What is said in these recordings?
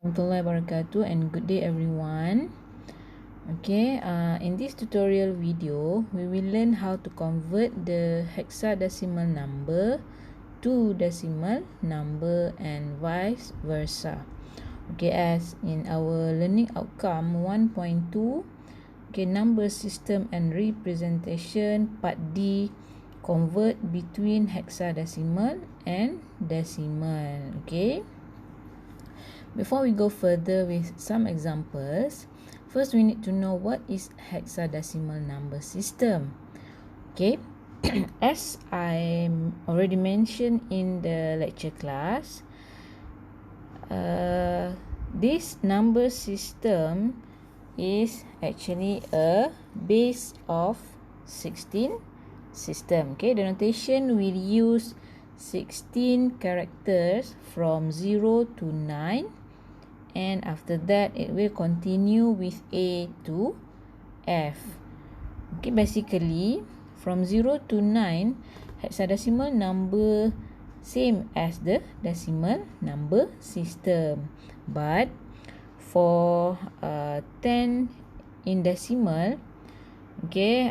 Warahmatullahi wabarakatuh, and good day everyone. Okay, in this tutorial video we will learn how to convert the hexadecimal number to decimal number and vice versa. Okay, as in our learning outcome 1.2, okay, number system and representation, part D, convert between hexadecimal and decimal. Okay, before we go further with some examples, first we need to know what is hexadecimal number system. Okay, as I already mentioned in the lecture class, this number system is actually a base of 16 system. Okay, the notation will use 16 characters from 0 to 9, and after that it will continue with A to F. Okay, basically from 0 to 9, hexadecimal number same as the decimal number system, but for 10 in decimal, okay,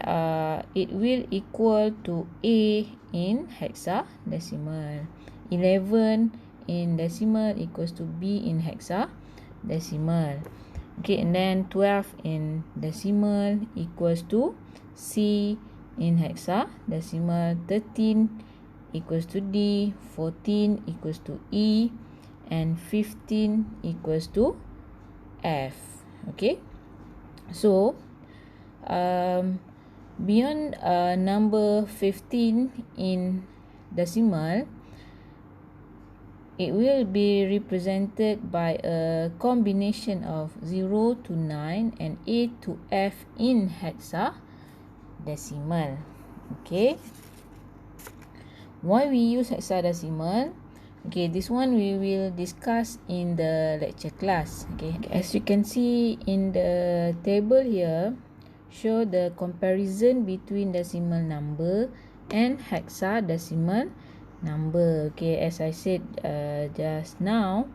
it will equal to A in hexadecimal. 11 in decimal equals to B in hexadecimal. Okay, and then 12 in decimal equals to C in hexadecimal. 13 equals to D. 14 equals to E, and 15 equals to F. Okay, so beyond number 15 in decimal, it will be represented by a combination of 0 to 9 and A to F in hexadecimal. Okay, why we use hexadecimal? Okay, this one we will discuss in the lecture class. Okay, as you can see in the table here, show the comparison between decimal number and hexadecimal number. Okay, as I said just now,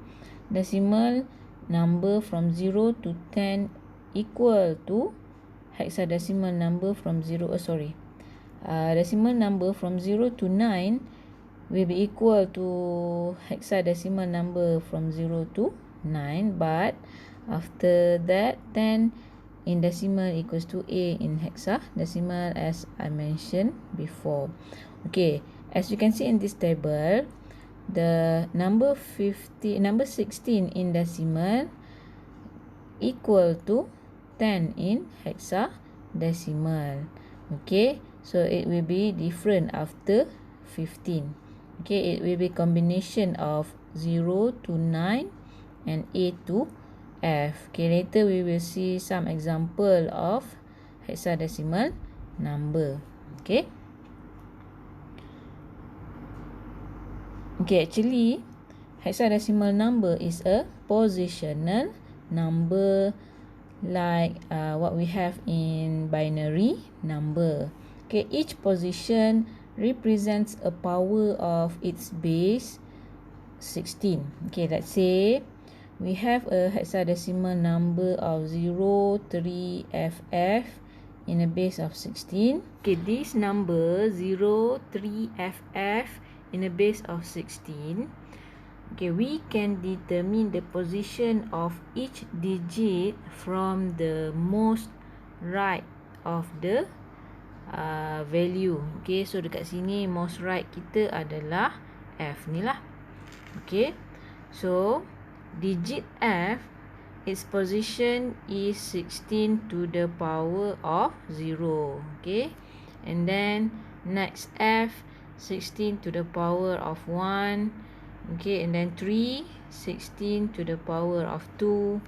decimal number from 0 to 10 equal to hexadecimal number from decimal number from 0 to 9 will be equal to hexadecimal number from 0 to 9, but after that 10 in decimal equals to A in hexadecimal, as I mentioned before. Okay, as you can see in this table, the number 16 in decimal equal to 10 in hexadecimal. Okay, so it will be different after 15. Okay, it will be combination of 0 to 9 and A to F. Okay, later we will see some example of hexadecimal number. Okay. Okay, actually hexadecimal number is a positional number, like what we have in binary number. Okay, each position represents a power of its base 16. Okay, let's say we have a hexadecimal number of 03FF in a base of 16. Okay, this number 03FF in a base of 16, okay, we can determine the position of each digit from the most right of the value. Okay, so dekat sini most right kita adalah F ni lah. Okay, so digit F, its position is 16 to the power of 0. Okay, and then next F, 16 to the power of 1. Okay, and then 3, 16 to the power of 2,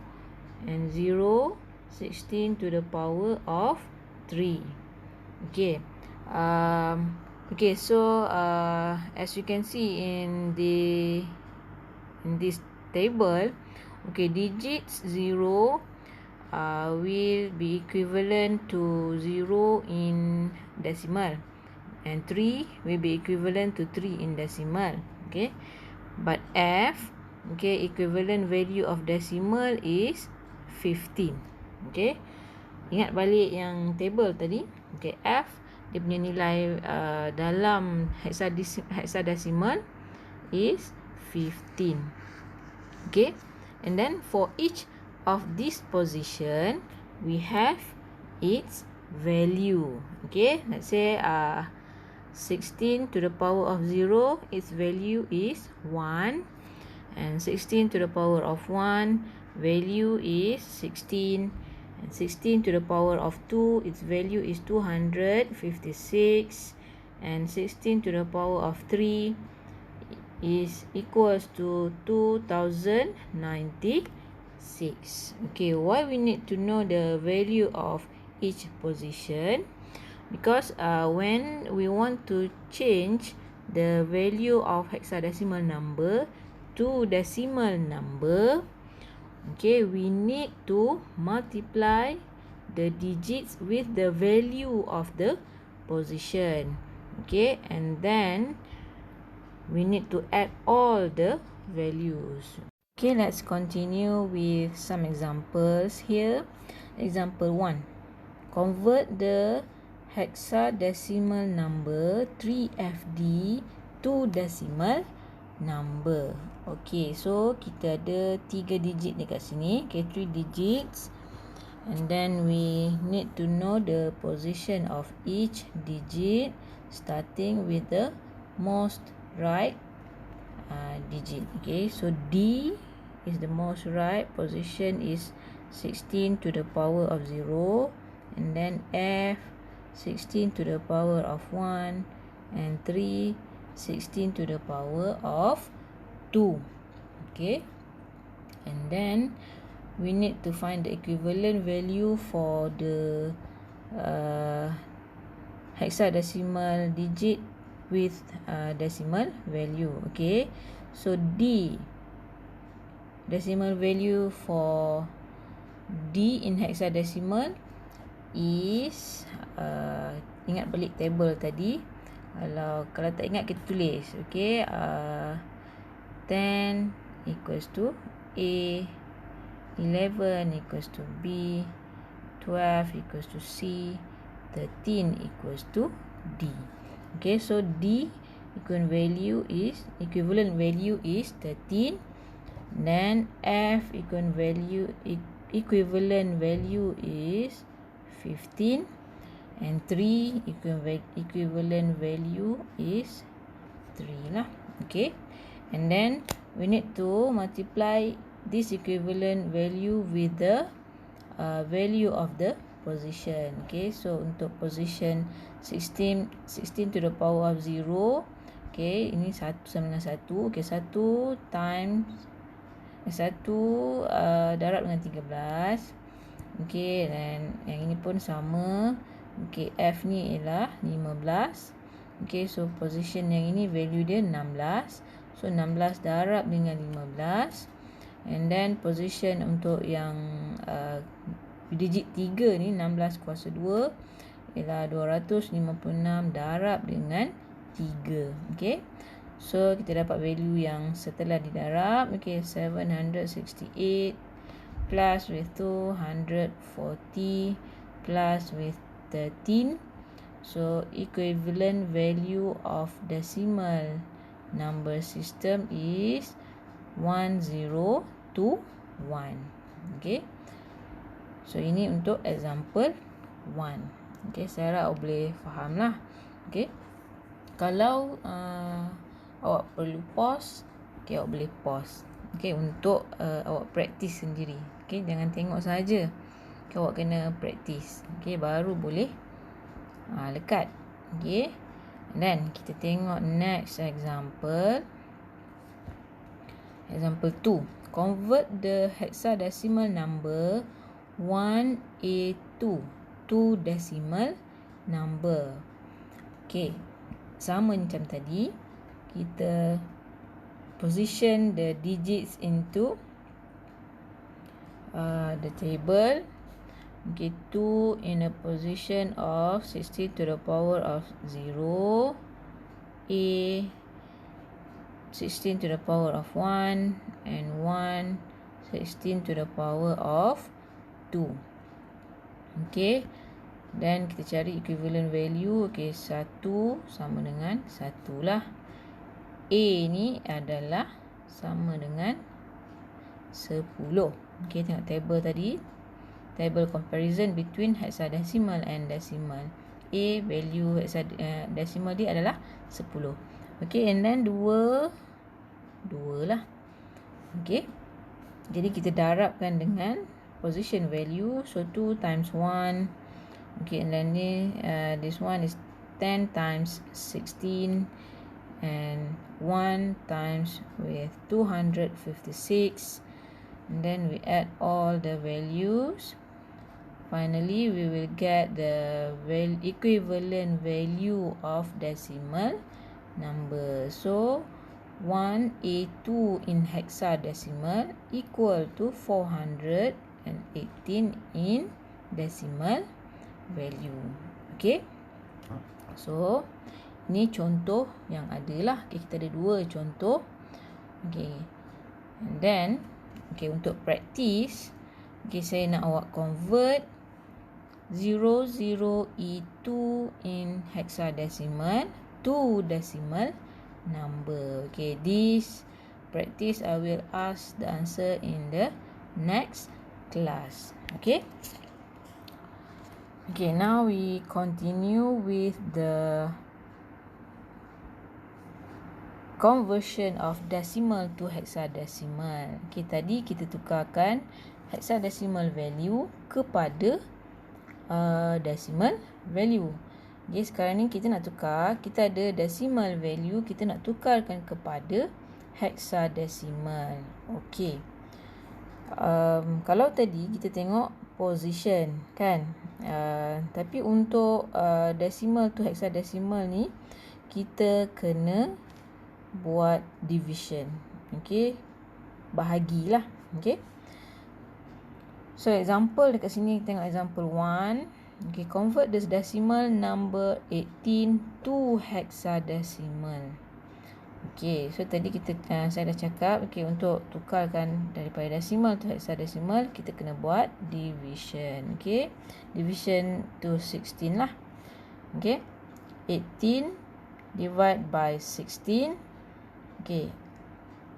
and 0, 16 to the power of 3. Okay, okay, so as you can see in this table, okay, digits 0 will be equivalent to 0 in decimal, and 3 will be equivalent to 3 in decimal. Okay, but F Okay, equivalent value of decimal is 15. Okay, ingat balik yang table tadi. Okay, F dia punya nilai dalam hexadecimal is 15. Okay, and then for each of this position we have its value. Okay, let's say 16 to the power of 0, its value is 1, and 16 to the power of 1 value is 16, and 16 to the power of 2, its value is 256, and 16 to the power of 3 is equals to 2096. Okay, why we need to know the value of each position? Because when we want to change the value of hexadecimal number to decimal number, okay, we need to multiply the digits with the value of the position. Okay, and then we need to add all the values. Okay, let's continue with some examples here. Example 1. Convert the hexadecimal number 3FD to decimal number. Okay, so kita ada 3 digit dekat sini. Okay, 3 digits. And then we need to know the position of each digit starting with the most right digit. Okay, so D is the most right. Position is 16 to the power of 0. And then F 16 to the power of 1, and 3 16 to the power of 2. Okay, and then we need to find the equivalent value for the hexadecimal digit with decimal value. Okay, so D, decimal value for D in hexadecimal is ingat balik table tadi. Kalau tak ingat kita tulis. Okay, 10 equals to A, 11 equals to B, 12 equals to C, 13 equals to D. Okay, so D equivalent value is 13. Then F equivalent value is 15, and 3 equivalent value is 3 lah. Okay, and then we need to multiply this equivalent value with the value of the position. Okay, so untuk position 16 to the power of 0. Okay, ini 1 sama dengan 1. Okay, 1 times 1 darab dengan 13. Okay, dan yang ini pun sama. Okay, F ni ialah 15. Okay, so position yang ini value dia 16. So 16 darab dengan 15. And then position untuk yang digit 3 ni, 16 kuasa 2 ialah 256 darab dengan 3. Okay, so kita dapat value yang setelah didarab. Okay, 768 plus with 240 plus with 13. So equivalent value of decimal number system is 1021. Okay, so ini untuk example 1. Okay, saya harap awak boleh faham lah. Okay, kalau awak perlu pause, okay, awak boleh pause. Okay, untuk awak praktis sendiri. Okay, jangan tengok saja. Okay, awak kena praktis. Okay, baru boleh lekat. Okay, dan kita tengok next example. Example 2. Convert the hexadecimal number 1A2 to decimal number. Okay, sama macam tadi. Kita position the digits into the table. Okay, 2 in a position of 16 to the power of 0. A 16 to the power of 1, and 1 16 to the power of 2. Okay, dan kita cari equivalent value. Okay, 1 sama dengan 1 lah. A ni adalah sama dengan 10. Okay, tengok table tadi, table comparison between hexadecimal and decimal. A value hexadecimal dia adalah 10. Okay, and then 2 lah. Okay, jadi kita darabkan dengan position value. So 2 times 1. Okay, and then this one is 10 times 16, and 1 times with 256, and then we add all the values. Finally, we will get the equivalent value of decimal number. So 1A2 in hexadecimal equal to 418 in decimal value. Okay, so ni contoh yang ada lah. Okay, kita ada 2 contoh. Okay, and then okay, untuk practice, okay, saya nak awak convert 00E2 in hexadecimal to decimal number. Okay, this practice I will ask the answer in the next class. Okay. Okay, now we continue with the conversion of decimal to hexadecimal. Okay, tadi kita tukarkan hexadecimal value kepada decimal value. Okay, sekarang ni kita nak tukar, kita ada decimal value, kita nak tukarkan kepada hexadecimal. Okay, kalau tadi kita tengok position kan, tapi untuk decimal to hexadecimal ni kita kena buat division. Okay, bahagilah. Okay, so example dekat sini, tengok example 1. Okay, convert this decimal number 18 to hexadecimal. Okay, so tadi saya dah cakap, okay, untuk tukarkan daripada decimal to hexadecimal, kita kena buat division. Okay, division to 16 lah. Okay, 18 divide by 16. Okay,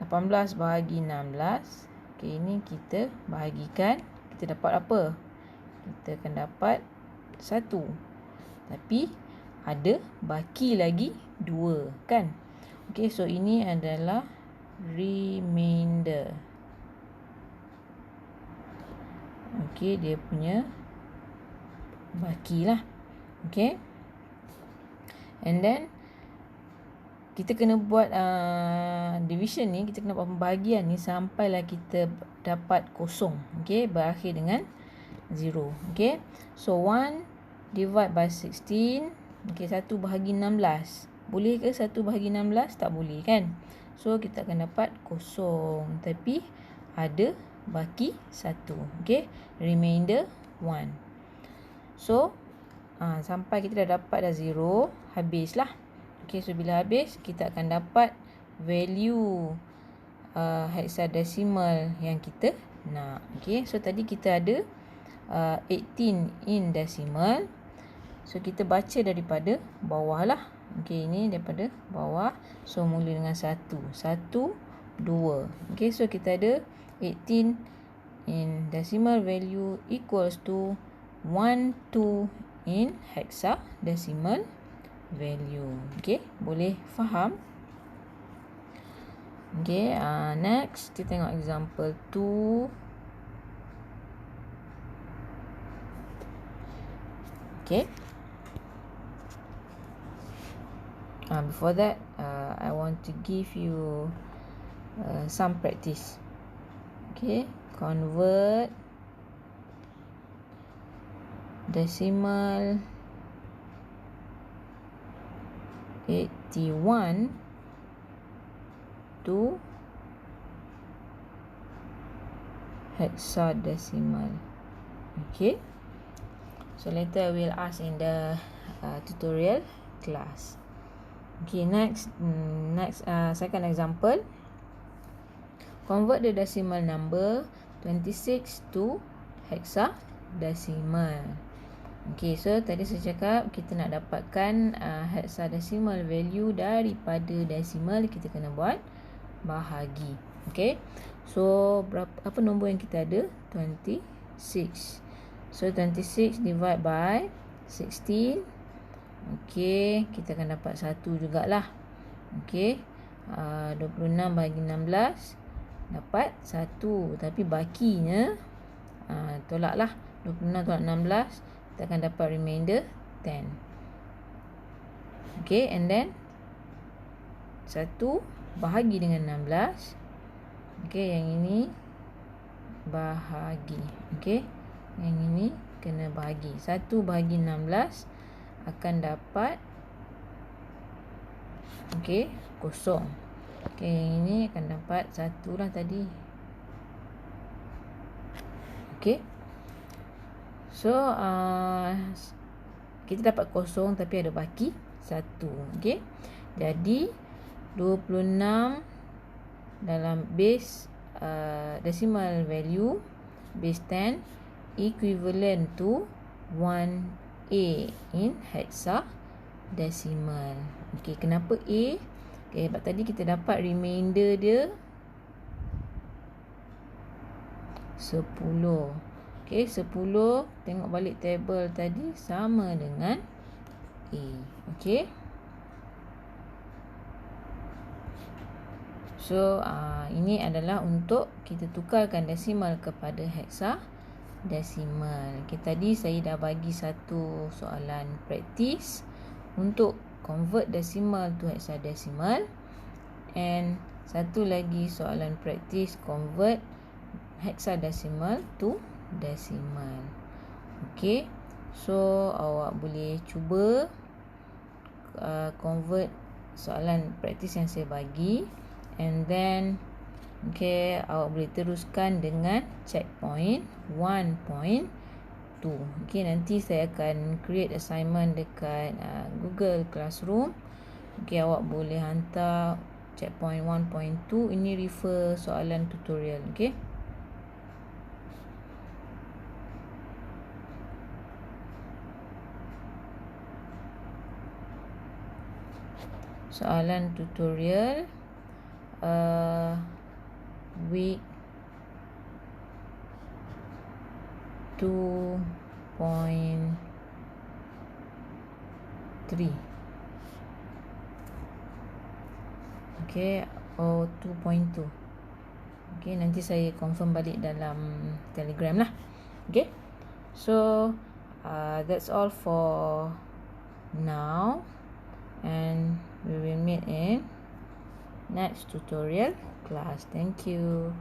18 bahagi 16. Okay, ini kita bahagikan, kita dapat apa? Kita akan dapat 1. Tapi ada baki lagi 2 kan? Okay, so ini adalah remainder. Okay, dia punya baki lah. Okay, and then kita kena buat division ni, kita kena buat pembahagian ni sampailah kita dapat kosong. Okay, berakhir dengan 0. Okay, so 1 divide by 16. Okay, 1 bahagi 16. Boleh ke 1 bahagi 16? Tak boleh kan? So kita akan dapat kosong, tapi ada baki 1. Okay, remainder 1. So sampai kita dah dapat dah 0, habislah. Okay, so bila habis, kita akan dapat value hexadecimal yang kita nak. Okay, so tadi kita ada 18 in decimal. So kita baca daripada bawah lah. Okay, ini daripada bawah. So mula dengan 1. 1, 2. Okay, so kita ada 18 in decimal value equals to 1, 2 in hexadecimal value. Okay, boleh faham? Okay, next kita tengok example 2. Okay, before that, I want to give you some practice. Okay, convert decimal 81 to hexadecimal. Okay, so later we'll ask in the tutorial class. Okay, next second example, convert the decimal number 26 to hexadecimal. Okay, so tadi saya cakap kita nak dapatkan hexadecimal value daripada decimal, kita kena buat bahagi. Okay, so apa nombor yang kita ada? 26. So 26 divide by 16. Okay, kita akan dapat 1 jugalah. Okay, 26 bahagi 16 dapat 1. Tapi bakinya tolaklah 26 tolak 16, kita akan dapat remainder 10. Okay, and then 1 bahagi dengan 16. Okay, yang ini bahagi. Okay, yang ini kena bahagi. 1 bahagi 16 akan dapat kosong. yang ini akan dapat 1 lah tadi. So kita dapat kosong tapi ada baki 1. Jadi 26 dalam base decimal value base 10 equivalent to 1A in hexadecimal. Kenapa A? Sebab tadi kita dapat remainder dia 10. 10 tengok balik table tadi sama dengan A. So ini adalah untuk kita tukarkan desimal kepada hexadecimal. Tadi saya dah bagi satu soalan praktis untuk convert decimal to hexadecimal, and satu lagi soalan praktis convert hexadecimal to decimal. So awak boleh cuba convert soalan praktis yang saya bagi, and then awak boleh teruskan dengan checkpoint 1.2. Nanti saya akan create assignment dekat Google Classroom. Awak boleh hantar checkpoint 1.2. Ini refer soalan tutorial. Soalan tutorial week 2.3. Or 2.2. Nanti saya confirm balik dalam Telegram lah. So that's all for now, and we will meet in next tutorial class. Thank you.